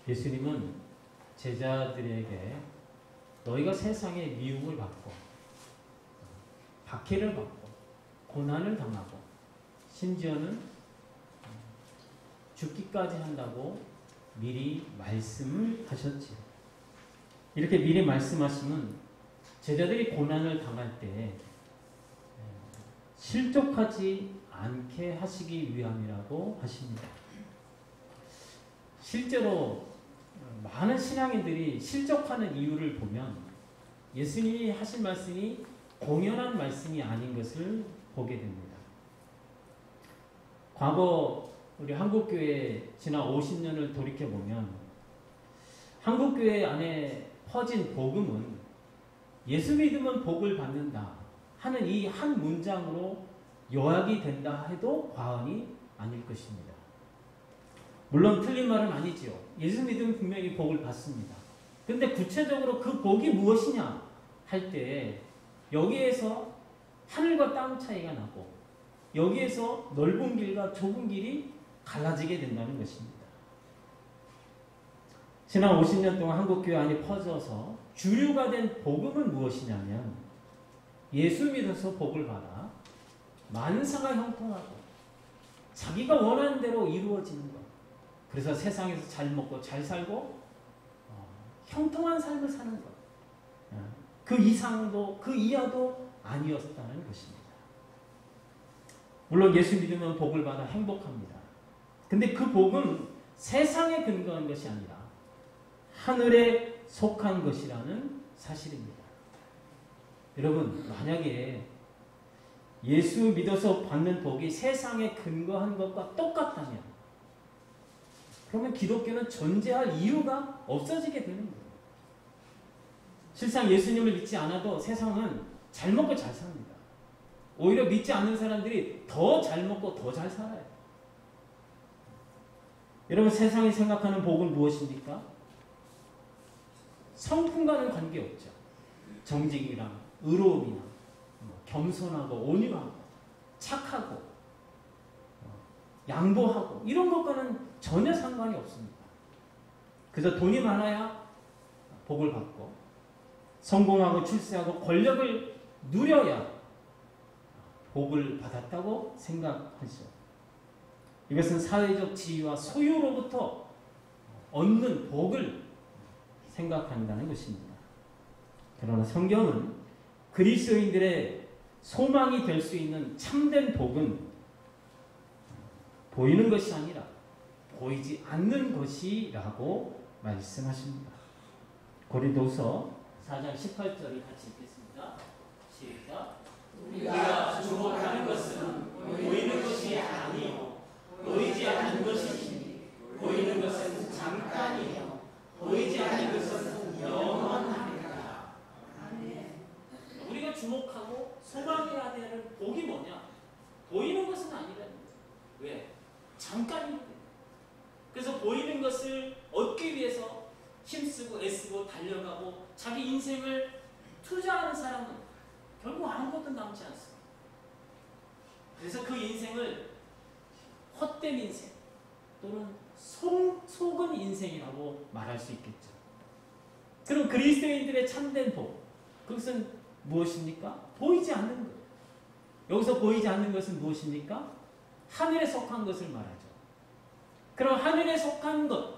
예수님은 제자들에게 너희가 세상에 미움을 받고 박해를 받고 고난을 당하고 심지어는 죽기까지 한다고 미리 말씀을 하셨지요. 이렇게 미리 말씀하시면 제자들이 고난을 당할 때 실족하지 않게 하시기 위함이라고 하십니다. 실제로 많은 신앙인들이 실족하는 이유를 보면 예수님이 하신 말씀이 공연한 말씀이 아닌 것을 보게 됩니다. 과거 우리 한국교회 지난 50년을 돌이켜보면 한국교회 안에 퍼진 복음은 예수 믿으면 복을 받는다 하는 이 한 문장으로 요약이 된다 해도 과언이 아닐 것입니다. 물론 틀린 말은 아니지요. 예수 믿으면 분명히 복을 받습니다. 근데 구체적으로 그 복이 무엇이냐 할 때 여기에서 하늘과 땅 차이가 나고 여기에서 넓은 길과 좁은 길이 갈라지게 된다는 것입니다. 지난 50년 동안 한국교회 안에 퍼져서 주류가 된 복음은 무엇이냐면 예수 믿어서 복을 받아 만사가 형통하고 자기가 원하는 대로 이루어지는 것. 그래서 세상에서 잘 먹고 잘 살고 형통한 삶을 사는 것. 그 이상도 그 이하도 아니었다는 것입니다. 물론 예수 믿으면 복을 받아 행복합니다. 근데 그 복은 세상에 근거한 것이 아니라 하늘에 속한 것이라는 사실입니다. 여러분, 만약에 예수 믿어서 받는 복이 세상에 근거한 것과 똑같다면 그러면 기독교는 존재할 이유가 없어지게 되는 거예요. 실상 예수님을 믿지 않아도 세상은 잘 먹고 잘 삽니다. 오히려 믿지 않는 사람들이 더 잘 먹고 더 잘 살아요. 여러분, 세상이 생각하는 복은 무엇입니까? 성품과는 관계없죠. 정직이랑 의로움이나 겸손하고 온유하고 착하고 양보하고 이런 것과는 전혀 상관이 없습니다. 그저 돈이 많아야 복을 받고 성공하고 출세하고 권력을 누려야 복을 받았다고 생각하죠. 이것은 사회적 지위와 소유로부터 얻는 복을 생각한다는 것입니다. 그러나 성경은 그리스도인들의 소망이 될 수 있는 참된 복은 보이는 것이 아니라 보이지 않는 것이라고 말씀하십니다. 고린도서 4장 18절을 같이 읽겠습니다. 시작. 우리가 주목하는 것은 보이는 것이 아니요 보이지 않는 것이니 보이는 것은 잠깐이요 보이지 않는 것은 영원하리라. 우리가 주목하고 소망해야 되는 복이 뭐냐? 보이는 것은 아니라는 거예요. 왜? 잠깐이기 때문에. 그래서 보이는 것을 얻기 위해서 힘쓰고 애쓰고 달려가고 자기 인생을 투자하는 사람은 결국 아무것도 남지 않습니다. 그래서 그 인생을 헛된 인생 또는 속은 인생이라고 말할 수 있겠죠. 그럼 그리스도인들의 참된 복, 그것은 무엇입니까? 보이지 않는 것. 여기서 보이지 않는 것은 무엇입니까? 하늘에 속한 것을 말하죠. 그럼 하늘에 속한 것,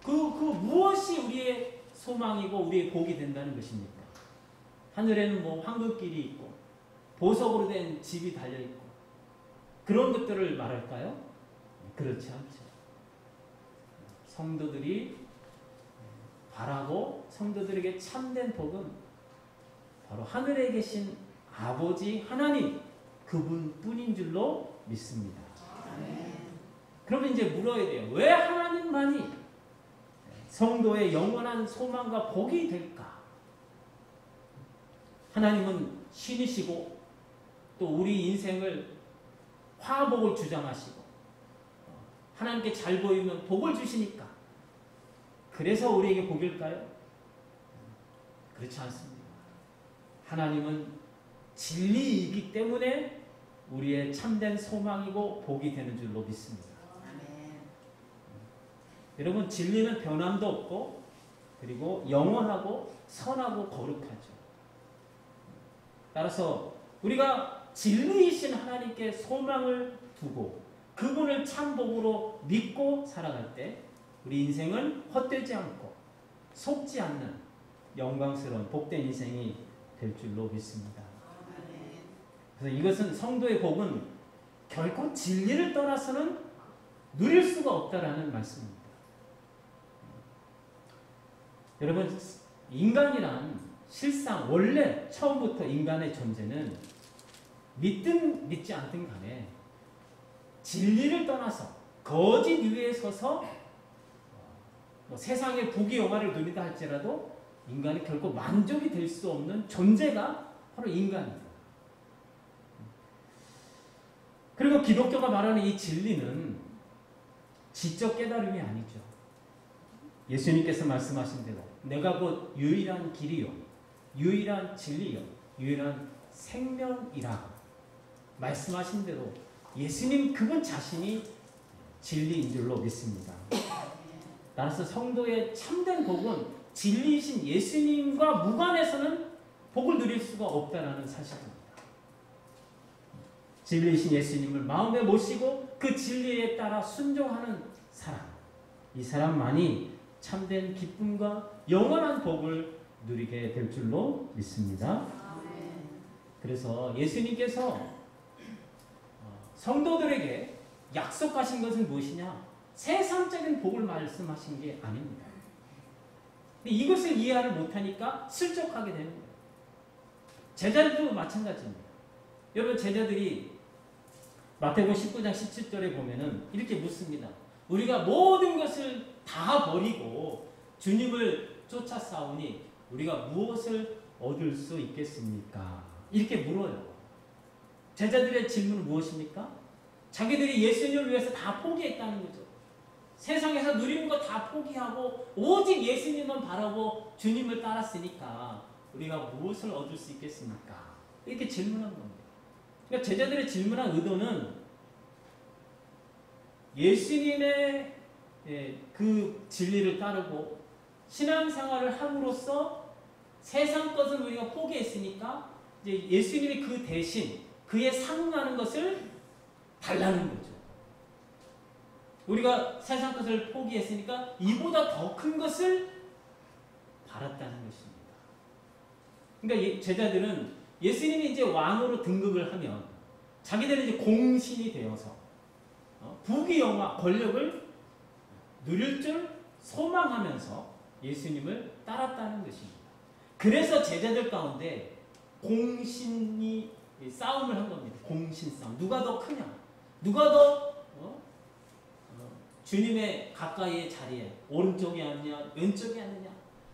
그 무엇이 우리의 소망이고 우리의 복이 된다는 것입니까? 하늘에는 뭐 황금길이 있고 보석으로 된 집이 달려있고 그런 것들을 말할까요? 그렇지 않죠. 성도들이 바라고 성도들에게 참된 복은 바로 하늘에 계신 아버지 하나님 그분뿐인 줄로 믿습니다. 그러면 이제 물어야 돼요. 왜 하나님만이 성도의 영원한 소망과 복이 될까? 하나님은 신이시고 또 우리 인생을 화복을 주장하시고 하나님께 잘 보이면 복을 주시니까 그래서 우리에게 복일까요? 그렇지 않습니다. 하나님은 진리이기 때문에 우리의 참된 소망이고 복이 되는 줄로 믿습니다. 여러분, 진리는 변함도 없고 그리고 영원하고 선하고 거룩하죠. 따라서 우리가 진리이신 하나님께 소망을 두고 그분을 참 복으로 믿고 살아갈 때 우리 인생은 헛되지 않고 속지 않는 영광스러운 복된 인생이 될 줄로 믿습니다. 그래서 이것은 성도의 복은 결코 진리를 떠나서는 누릴 수가 없다라는 말씀입니다. 여러분, 인간이란 실상 원래 처음부터 인간의 존재는 믿든 믿지 않든 간에 진리를 떠나서 거짓 위에 서서 세상의 부귀영화를 누리다 할지라도 인간이 결코 만족이 될 수 없는 존재가 바로 인간입니다. 그리고 기독교가 말하는 이 진리는 지적 깨달음이 아니죠. 예수님께서 말씀하신 대로 내가 곧 유일한 길이요 유일한 진리요 유일한 생명이라 말씀하신 대로 예수님 그분 자신이 진리인 줄로 믿습니다. 따라서 성도의 참된 복은 진리이신 예수님과 무관해서는 복을 누릴 수가 없다는 사실입니다. 진리이신 예수님을 마음에 모시고 그 진리에 따라 순종하는 사람, 이 사람만이 참된 기쁨과 영원한 복을 누리게 될 줄로 믿습니다. 그래서 예수님께서 성도들에게 약속하신 것은 무엇이냐? 세상적인 복을 말씀하신 게 아닙니다. 이것을 이해를 못하니까 슬쩍하게 되는 거예요. 제자들도 마찬가지입니다. 여러분, 제자들이 마태복음 19장 17절에 보면은 이렇게 묻습니다. 우리가 모든 것을 다 버리고 주님을 쫓아 싸우니 우리가 무엇을 얻을 수 있겠습니까? 이렇게 물어요. 제자들의 질문은 무엇입니까? 자기들이 예수님을 위해서 다 포기했다는 거죠. 세상에서 누리는 거 다 포기하고 오직 예수님만 바라고 주님을 따랐으니까 우리가 무엇을 얻을 수 있겠습니까? 이렇게 질문한 겁니다. 그러니까 제자들의 질문한 의도는 예수님의 그 진리를 따르고 신앙생활을 함으로써 세상 것은 우리가 포기했으니까 이제 예수님이 그 대신 그에 상응하는 것을 달라는 거죠. 우리가 세상 것을 포기했으니까 이보다 더 큰 것을 바랐다는 것입니다. 그러니까 제자들은 예수님이 이제 왕으로 등극을 하면 자기들은 이제 공신이 되어서 부귀영화, 권력을 누릴 줄 소망하면서 예수님을 따랐다는 것입니다. 그래서 제자들 가운데 공신이 싸움을 한 겁니다. 공신 싸움. 누가 더 크냐? 누가 더 주님의 가까이의 자리에 오른쪽이 아니냐 왼쪽이 아니냐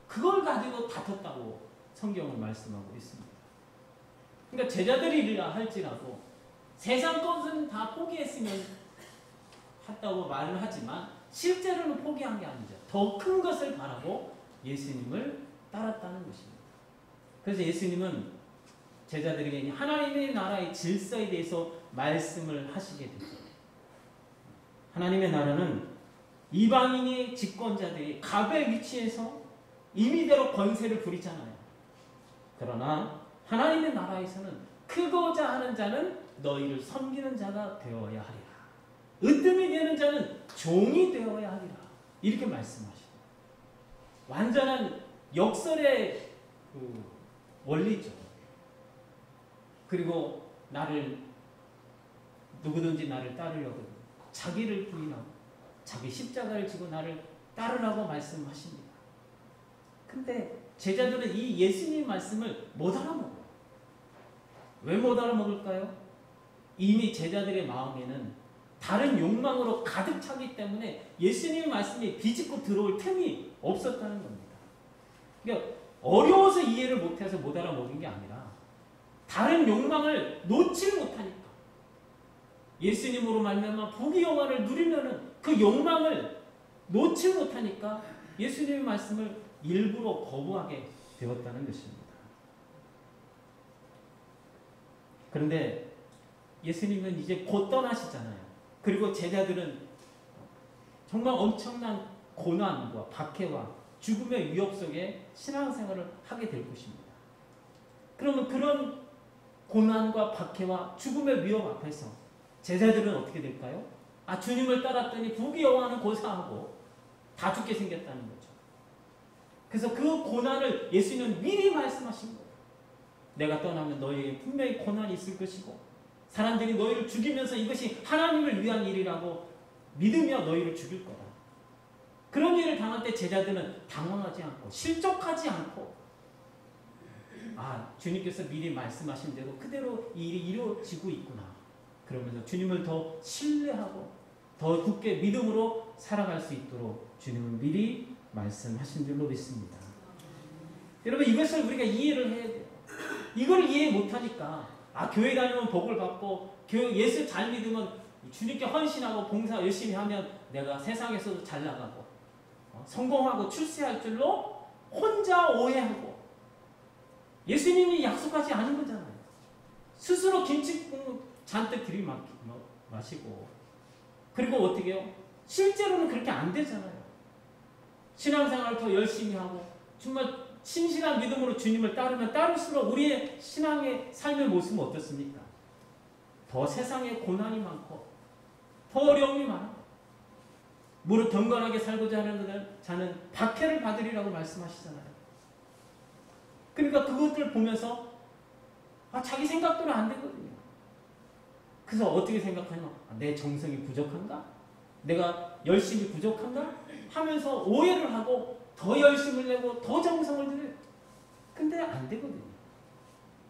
그걸 가지고 다퉜다고 성경은 말씀하고 있습니다. 그러니까 제자들이라 할지라도 세상 것은 다 포기했으면 했다고 말을 하지만 실제로는 포기한 게 아니죠. 더 큰 것을 바라고 예수님을 따랐다는 것입니다. 그래서 예수님은 제자들에게 하나님의 나라의 질서에 대해서 말씀을 하시게 되죠. 하나님의 나라는 이방인의 집권자들이 갑의 위치에서 임의대로 권세를 부리잖아요. 그러나 하나님의 나라에서는 크고자 하는 자는 너희를 섬기는 자가 되어야 하리라. 으뜸이 되는 자는 종이 되어야 하리라. 이렇게 말씀하시죠. 완전한 역설의 그 원리죠. 그리고 누구든지 나를 따르려고 자기를 부인하고 자기 십자가를 지고 나를 따르라고 말씀하십니다. 근데 제자들은 이 예수님 말씀을 못 알아먹어요. 왜 못 알아먹을까요? 이미 제자들의 마음에는 다른 욕망으로 가득 차기 때문에 예수님의 말씀이 비집고 들어올 틈이 없었다는 겁니다. 그러니까 어려워서 이해를 못해서 못 알아먹은 게 아니라 다른 욕망을 놓지 못하니까 예수님으로 말미암아 부귀영화를 누리려는 그 욕망을 놓지 못하니까 예수님의 말씀을 일부러 거부하게 되었다는 것입니다. 그런데 예수님은 이제 곧 떠나시잖아요. 그리고 제자들은 정말 엄청난 고난과 박해와 죽음의 위협 속에 신앙생활을 하게 될 것입니다. 그러면 그런 고난과 박해와 죽음의 위협 앞에서 제자들은 어떻게 될까요? 주님을 따랐더니 부귀영화는 고사하고 다 죽게 생겼다는 거죠. 그래서 그 고난을 예수님은 미리 말씀하신 거예요. 내가 떠나면 너희에게 분명히 고난이 있을 것이고 사람들이 너희를 죽이면서 이것이 하나님을 위한 일이라고 믿으며 너희를 죽일 거다. 그런 일을 당할 때 제자들은 당황하지 않고 실족하지 않고 주님께서 미리 말씀하신 대로 그대로 이 일이 이루어지고 있구나. 그러면서 주님을 더 신뢰하고 더 굳게 믿음으로 살아갈 수 있도록 주님은 미리 말씀하신 줄로 믿습니다. 여러분 이것을 우리가 이해를 해야 돼요. 이걸 이해 못하니까 교회 다니면 복을 받고 예수 잘 믿으면 주님께 헌신하고 봉사 열심히 하면 내가 세상에서도 잘 나가고 성공하고 출세할 줄로 혼자 오해하고 예수님이 약속하지 않은 거잖아요. 스스로 김치국물 잔뜩 들이마시고 그리고 어떻게 해요? 실제로는 그렇게 안 되잖아요. 신앙생활을 더 열심히 하고 정말 신실한 믿음으로 주님을 따르면 따를수록 우리의 신앙의 삶의 모습은 어떻습니까? 더 세상에 고난이 많고 더 어려움이 많아요. 무릇 경건하게 살고자 하는 자는 박해를 받으리라고 말씀하시잖아요. 그러니까 그것들을 보면서 자기 생각대로 안 되거든요. 그래서 어떻게 생각하냐면 내 정성이 부족한가? 내가 열심히 부족한가? 하면서 오해를 하고 더 열심을 내고 더 정성을 들여요. 근데 안 되거든요.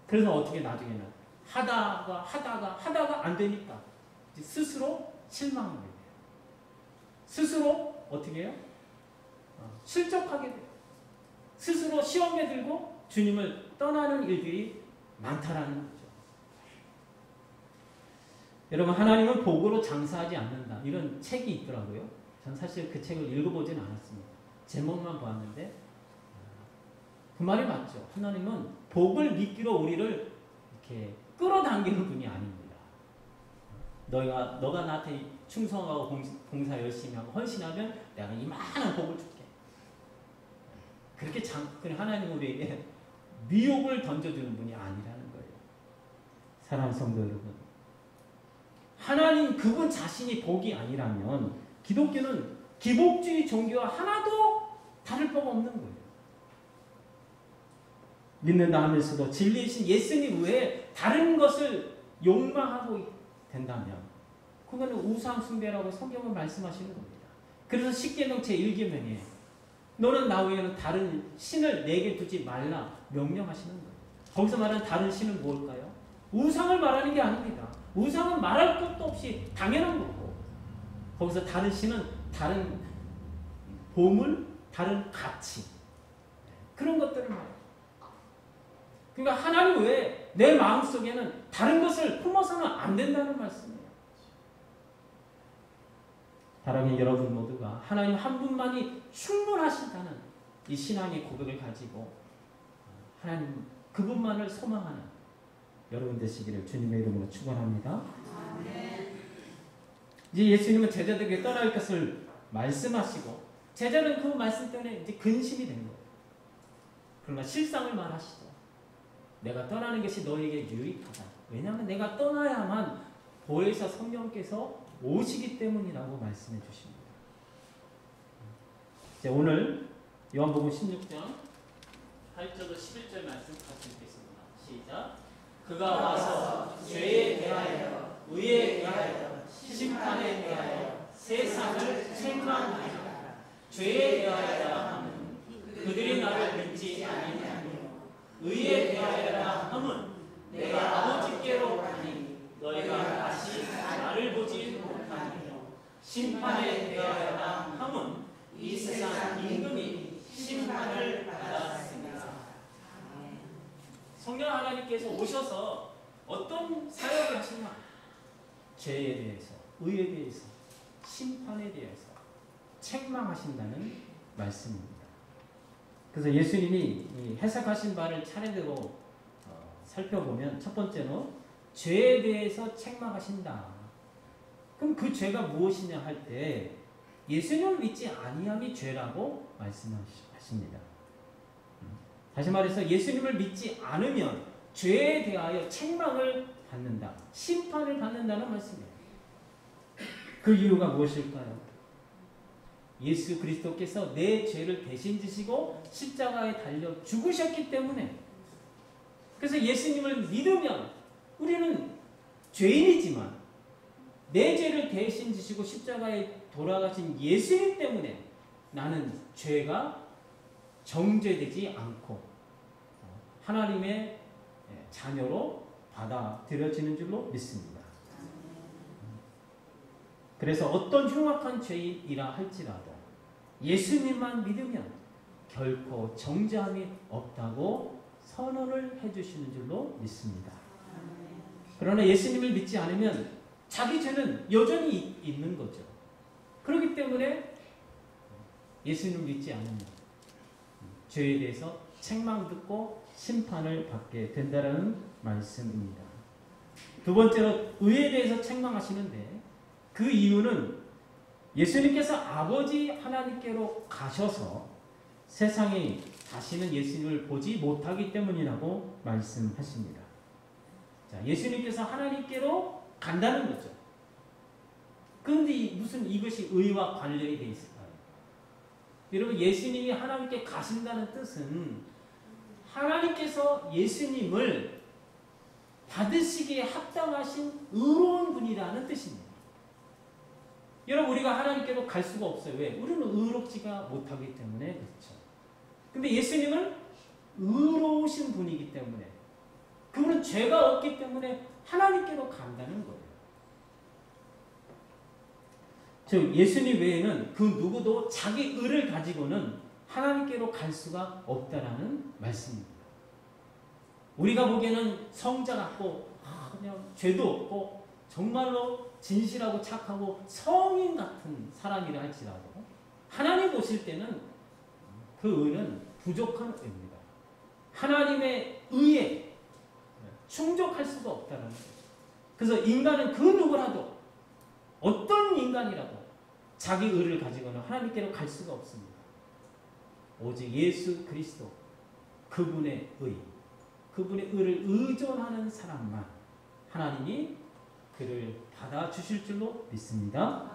그래서 어떻게 나중에는 하다가 안 되니까 스스로 실망하게 돼요. 스스로 어떻게 해요? 실족하게 돼요. 스스로 시험에 들고 주님을 떠나는 일들이 많다라는 거죠. 여러분 하나님은 복으로 장사하지 않는다. 이런 책이 있더라고요. 전 사실 그 책을 읽어보진 않았습니다. 제목만 보았는데 그 말이 맞죠. 하나님은 복을 미끼로 우리를 이렇게 끌어당기는 분이 아닙니다. 너가 나한테 충성하고 봉사 열심히 하고 헌신하면 내가 이만한 복을 줄게. 그렇게 하나님은 우리에게 미혹을 던져주는 분이 아니라는 거예요. 사랑하는 성도 여러분, 하나님 그분 자신이 복이 아니라면 기독교는 기복주의 종교와 하나도 다를 바가 없는 거예요. 믿는다 하면서도 진리이신 예수님 외에 다른 것을 욕망하고 된다면 그거는 우상 숭배라고 성경은 말씀하시는 겁니다. 그래서 십계명 제1계명에 너는 나 외에는 다른 신을 내게 두지 말라 명령하시는 거예요. 거기서 말하는 다른 신은 뭘까요? 우상을 말하는 게 아닙니다. 우상은 말할 것도 없이 당연한 거고 거기서 다른 신은 다른 보물, 다른 가치 그런 것들을 말해요. 그러니까 하나님 외에 내 마음속에는 다른 것을 품어서는 안 된다는 말씀이에요. 사랑하는 여러분 모두가 하나님 한 분만이 충분하시다는 이 신앙의 고백을 가지고 하나님 그분만을 소망하는 여러분 되시기를 주님의 이름으로 축원합니다. 이제 예수님은 제자들에게 떠날 것을 말씀하시고 제자는 그 말씀 때문에 이제 근심이 된 거예요. 그러나 실상을 말하시죠. 내가 떠나는 것이 너에게 유익하다. 왜냐하면 내가 떠나야만 보혜사 성령께서 오시기 때문이라고 말씀해 주십니다. 이제 오늘 요한복음 16장 8절로 11절 말씀 같이 읽겠습니다. 시작. 그가 와서 죄에 대하여 의에 대하여 심판에 대하여 세상을 책망하리라. 죄에 대하여라 함은 그들이 나를 믿지 아니하며 의에 대하여라 함은 내가 아버지께로 가니 너희가 다시 나를 보지 못하니요. 심판에 대하여라 함은 이 세상 임금이 심판을 받았습니다. 성령 하나님께서 오셔서 어떤 사역을 하시냐? 죄에 대해서, 의에 대해서, 심판에 대해서 책망하신다는 말씀입니다. 그래서 예수님이 해석하신 바를 차례대로 살펴보면 첫 번째로 죄에 대해서 책망하신다. 그럼 그 죄가 무엇이냐 할 때 예수님을 믿지 아니함이 죄라고 말씀하십니다. 다시 말해서 예수님을 믿지 않으면 죄에 대하여 책망을 받는다. 심판을 받는다는 말씀이에요. 그 이유가 무엇일까요? 예수 그리스도께서 내 죄를 대신 지시고 십자가에 달려 죽으셨기 때문에. 그래서 예수님을 믿으면 우리는 죄인이지만 내 죄를 대신 지시고 십자가에 돌아가신 예수님 때문에 나는 죄가 정죄되지 않고 하나님의 자녀로 받아들여지는 줄로 믿습니다. 그래서 어떤 흉악한 죄인이라 할지라도 예수님만 믿으면 결코 정죄함이 없다고 선언을 해주시는 줄로 믿습니다. 그러나 예수님을 믿지 않으면 자기 죄는 여전히 있는 거죠. 그렇기 때문에 예수님을 믿지 않으면 죄에 대해서 책망듣고 심판을 받게 된다는 말씀입니다. 두 번째로 의에 대해서 책망하시는데 그 이유는 예수님께서 아버지 하나님께로 가셔서 세상이 다시는 예수님을 보지 못하기 때문이라고 말씀하십니다. 자, 예수님께서 하나님께로 간다는 거죠. 그런데 무슨 이것이 의와 관련이 되어 있을까요? 여러분, 예수님이 하나님께 가신다는 뜻은 하나님께서 예수님을 받으시기에 합당하신 의로운 분이라는 뜻입니다. 여러분, 우리가 하나님께로 갈 수가 없어요. 왜? 우리는 의롭지가 못하기 때문에 그렇죠. 근데 예수님은 의로우신 분이기 때문에, 그분은 죄가 없기 때문에 하나님께로 간다는 거예요. 즉 예수님 외에는 그 누구도 자기 의를 가지고는 하나님께로 갈 수가 없다라는 말씀입니다. 우리가 보기에는 성자 같고 그냥 죄도 없고 정말로 진실하고 착하고 성인 같은 사람이라 할지라도 하나님 보실 때는 그 의는 부족한 의입니다. 하나님의 의에 충족할 수가 없다는 거예요. 그래서 인간은 그 누구라도 어떤 인간이라도 자기 의를 가지고는 하나님께로 갈 수가 없습니다. 오직 예수 그리스도 그분의 의, 그분의 의를 의존하는 사람만 하나님이 그를 받아주실 줄로 믿습니다.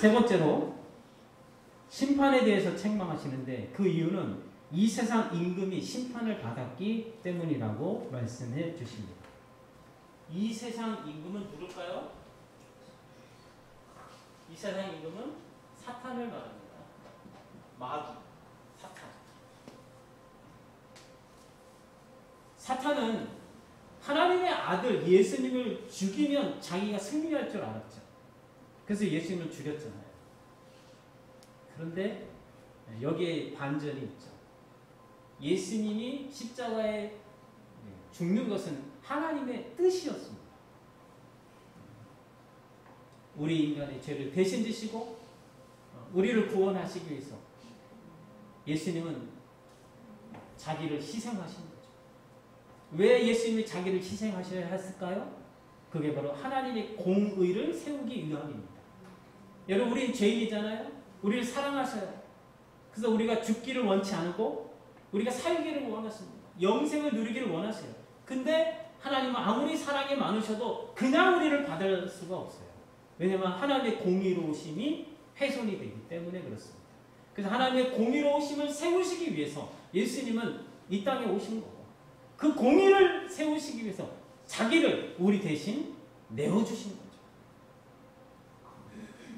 세 번째로 심판에 대해서 책망하시는데 그 이유는 이 세상 임금이 심판을 받았기 때문이라고 말씀해 주십니다. 이 세상 임금은 누굴까요? 이 세상 임금은 사탄을 말합니다. 마귀, 사탄. 사탄은 하나님의 아들 예수님을 죽이면 자기가 승리할 줄 알았죠. 그래서 예수님을 죽였잖아요. 그런데 여기에 반전이 있죠. 예수님이 십자가에 죽는 것은 하나님의 뜻이었습니다. 우리 인간의 죄를 대신 지시고 우리를 구원하시기 위해서 예수님은 자기를 희생하신 거죠. 왜 예수님이 자기를 희생하셔야 했을까요? 그게 바로 하나님의 공의를 세우기 위함입니다. 여러분, 우리 죄인이잖아요. 우리를 사랑하셔요. 그래서 우리가 죽기를 원치 않고 우리가 살기를 원하십니다. 영생을 누리기를 원하세요. 근데 하나님은 아무리 사랑이 많으셔도 그냥 우리를 받을 수가 없어요. 왜냐하면 하나님의 공의로우심이 훼손이 되기 때문에 그렇습니다. 그래서 하나님의 공의로우심을 세우시기 위해서 예수님은 이 땅에 오신 거고 그 공의를 세우시기 위해서 자기를 우리 대신 내어주신 거죠.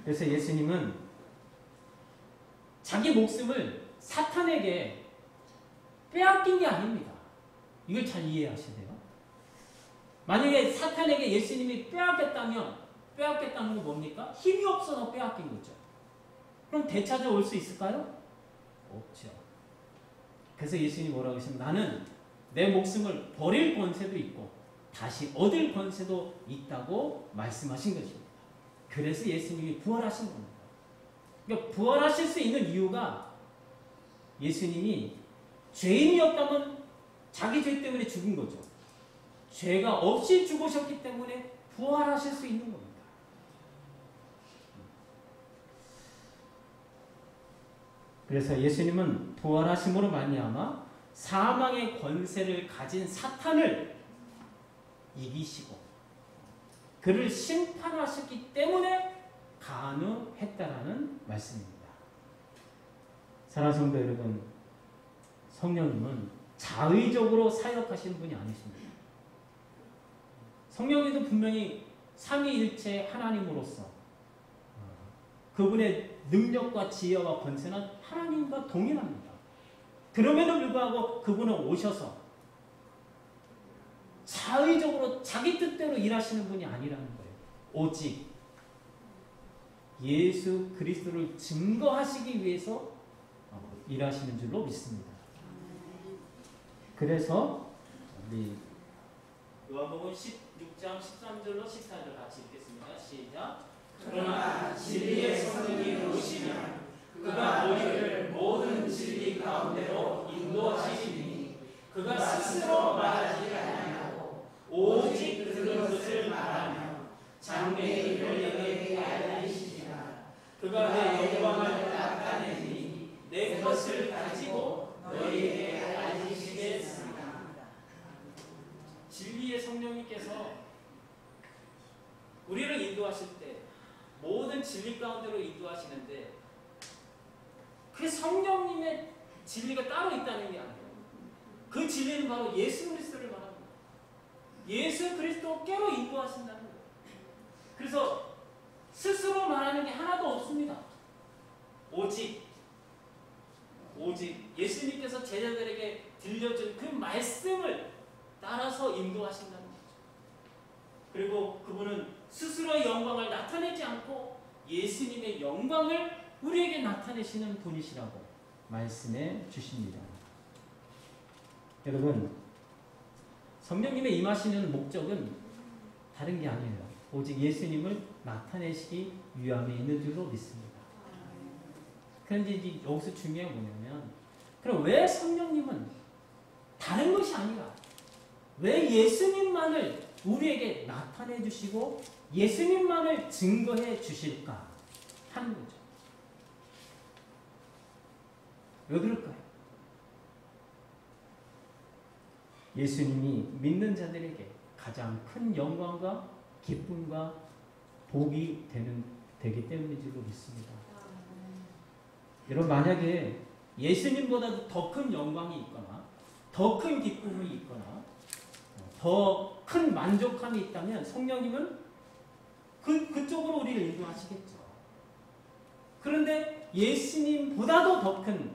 그래서 예수님은 자기 목숨을 사탄에게 빼앗긴 게 아닙니다. 이걸 잘 이해하셔야 돼요. 만약에 사탄에게 예수님이 빼앗겼다면 빼앗겼다는 건 뭡니까? 힘이 없어서 빼앗긴 거죠. 그럼 되찾아올 수 있을까요? 없죠. 그래서 예수님이 뭐라고 하시면 나는 내 목숨을 버릴 권세도 있고 다시 얻을 권세도 있다고 말씀하신 것입니다. 그래서 예수님이 부활하신 겁니다. 그러니까 부활하실 수 있는 이유가 예수님이 죄인이었다면 자기 죄 때문에 죽은 거죠. 죄가 없이 죽으셨기 때문에 부활하실 수 있는 겁니다. 그래서 예수님은 부활하심으로 말미암아 사망의 권세를 가진 사탄을 이기시고 그를 심판하셨기 때문에 가능했다라는 말씀입니다. 사랑하는 성도 여러분, 성령님은 자의적으로 사역하시는 분이 아니십니다. 성령님도 분명히 삼위일체 하나님으로서 그분의 능력과 지혜와 권세는 하나님과 동일합니다. 그럼에도 불구하고 그분은 오셔서 자의적으로 자기 뜻대로 일하시는 분이 아니라는 거예요. 오직 예수 그리스도를 증거하시기 위해서 일하시는 줄로 믿습니다. 그래서 우리 요한복음 16장 13절로 14절 같이 읽겠습니다. 시작. 그러나 진리의 성령이 오시면 그가 너희를 모든 진리 가운데로 인도하시리니 그가 스스로 말하지 아니하고 오직 들은 것을 말하며 장래의 너희에게 알리시리라. 그가 내 영광을 나타내니 내 것을 가지고 너희에게 알리시겠습니다. 진리의 성령님께서 우리를 인도하실 때 모든 진리 가운데로 인도하시는데 그 성령님의 진리가 따로 있다는 게 아니에요. 그 진리는 바로 예수 그리스도를 말합니다. 예수 그리스도께로 인도하신다는 거예요. 그래서 스스로 말하는 게 하나도 없습니다. 오직 예수님께서 제자들에게 들려준 그 말씀을 따라서 인도하신다는 거죠. 그리고 그분은 스스로의 영광을 나타내지 않고 예수님의 영광을 우리에게 나타내시는 분이시라고 말씀해 주십니다. 여러분, 성령님의 임하시는 목적은 다른 게 아니에요. 오직 예수님을 나타내시기 위함에 있는 줄로 믿습니다. 그런데 이제 여기서 중요한 게 뭐냐면, 그럼 왜 성령님은 다른 것이 아니라 왜 예수님만을 우리에게 나타내 주시고 예수님만을 증거해 주실까 하는 거죠. 왜 그럴까요? 예수님이 믿는 자들에게 가장 큰 영광과 기쁨과 복이 되기 때문인 줄로 믿습니다. 여러분, 만약에 예수님보다도 더 큰 영광이 있거나 더 큰 기쁨이 있거나 더 큰 만족함이 있다면 성령님은 그쪽으로 우리를 인도하시겠죠. 그런데 예수님보다도 더 큰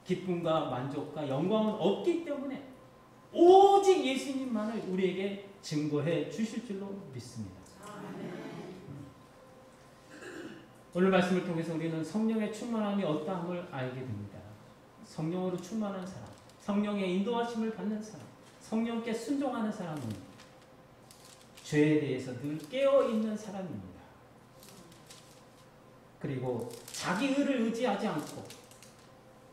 기쁨과 만족과 영광은 없기 때문에 오직 예수님만을 우리에게 증거해 주실 줄로 믿습니다. 오늘 말씀을 통해서 우리는 성령의 충만함이 어떠함을 알게 됩니다. 성령으로 충만한 사람, 성령의 인도하심을 받는 사람, 성령께 순종하는 사람은 죄에 대해서 늘 깨어있는 사람입니다. 그리고 자기 의를 의지하지 않고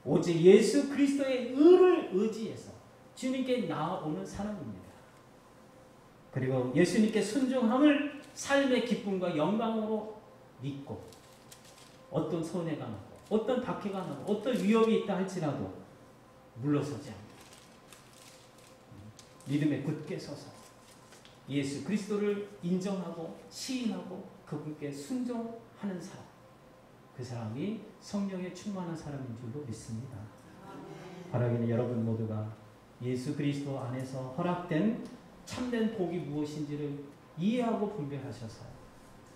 오직 예수 그리스도의 의를 의지해서 주님께 나아오는 사람입니다. 그리고 예수님께 순종함을 삶의 기쁨과 영광으로 믿고 어떤 손해가 나고 어떤 박해가 나고 어떤 위협이 있다 할지라도 물러서지 않고 믿음에 굳게 서서 예수 그리스도를 인정하고 시인하고 그분께 순종하는 사람, 그 사람이 성령에 충만한 사람인 줄로 믿습니다. 바라기는 여러분 모두가 예수 그리스도 안에서 허락된 참된 복이 무엇인지를 이해하고 분별하셔서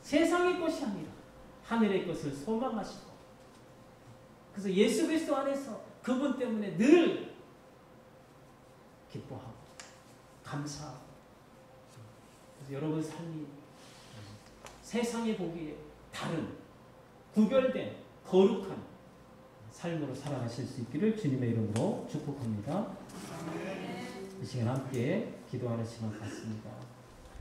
세상의 것이 아니라 하늘의 것을 소망하시고, 그래서 예수 그리스도 안에서 그분 때문에 늘 기뻐하고 감사하고, 그래서 여러분 삶이 세상의 복이 다른 구별된 거룩한 삶으로 살아가실 수 있기를 주님의 이름으로 축복합니다. 이 시간 함께 기도하는 시간 같습니다.